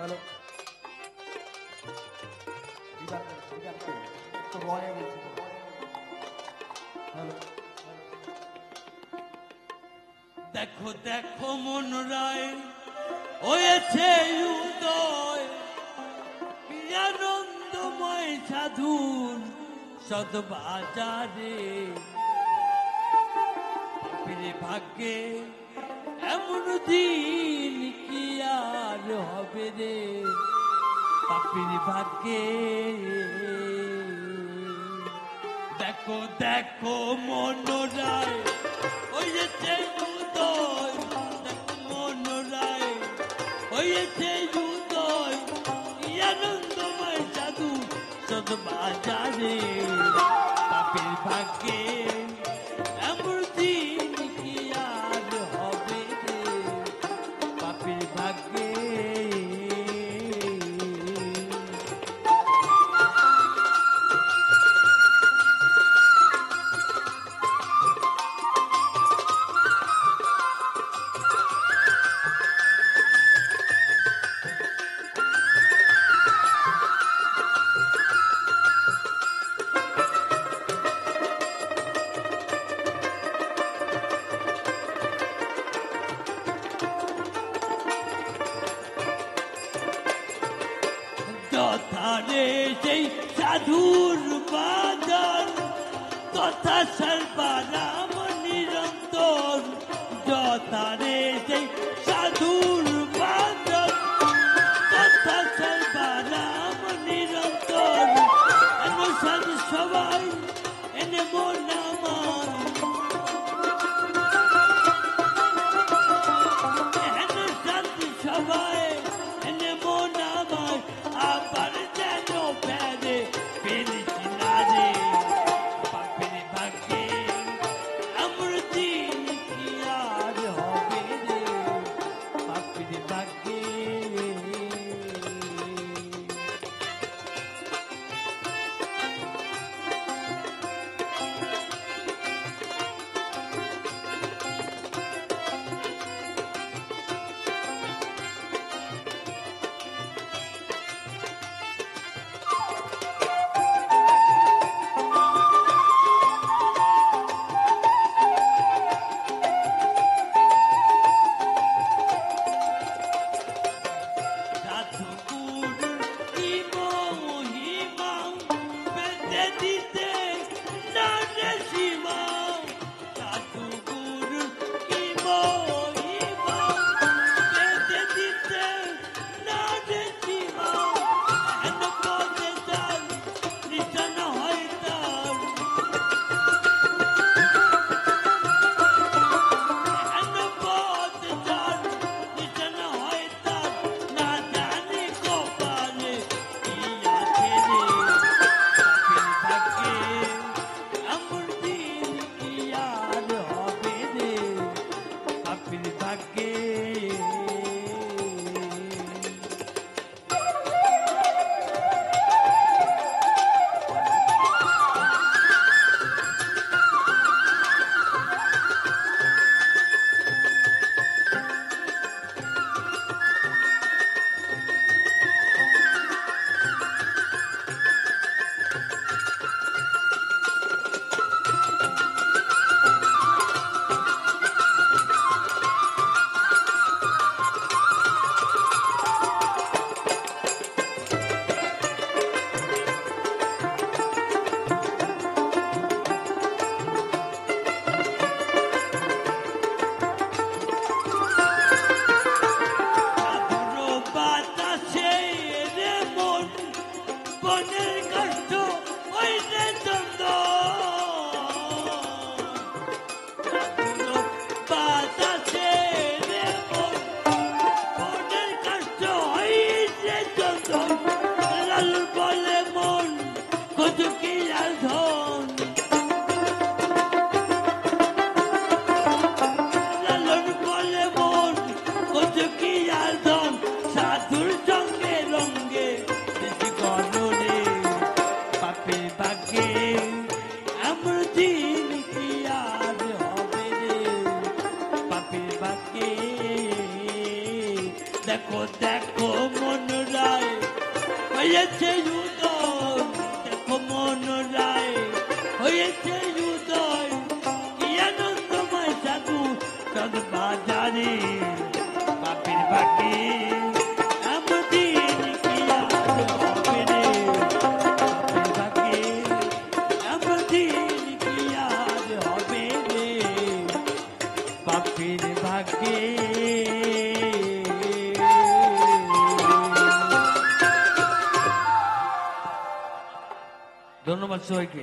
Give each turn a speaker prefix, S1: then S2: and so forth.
S1: Hello তো রয়ে বলছি হ্যালো
S2: দেখো দেখো মন রায় হয়েছে উদয় আনন্দময় সাধুর সদবাজারে পাপের ভাগ্যে এমন দিন কি আর হবে রে পাপের ভাগ্যে দেখো দেখো মন রায় হয়েছে উদয় দেখো মন রায় হয়েছে উদয় আনন্দময় সাধু সদবাজারে পাপের ভাগ্যে এমন দিন কি আর হবে রে পাপের ভাগ্যে যথারে সেই সাধুর বাজার তথা সর্বারাম নিরন্তর যথারে সেই সাধুর বাজার তথা সর্বারাম নিরন্তর অনুসার সবাই এনে মন আমার অনুসার সবাই এনে মন আমার আবার যেন ফেরে ফেরিস না রে পাপের ভাগ্যে দেখো দেখো মন রায় হয়েছে উদয়, দেখো মন রায় হয়েছে উদয়, কি আনন্দময় সাধু চাঁদ বাজারে পাপের বাকি এমন কি আর হবে রে, পাপের বাকি এমন কি আর হবে রে, পাপের বাকি। ধন্যবাদ সবাইকে।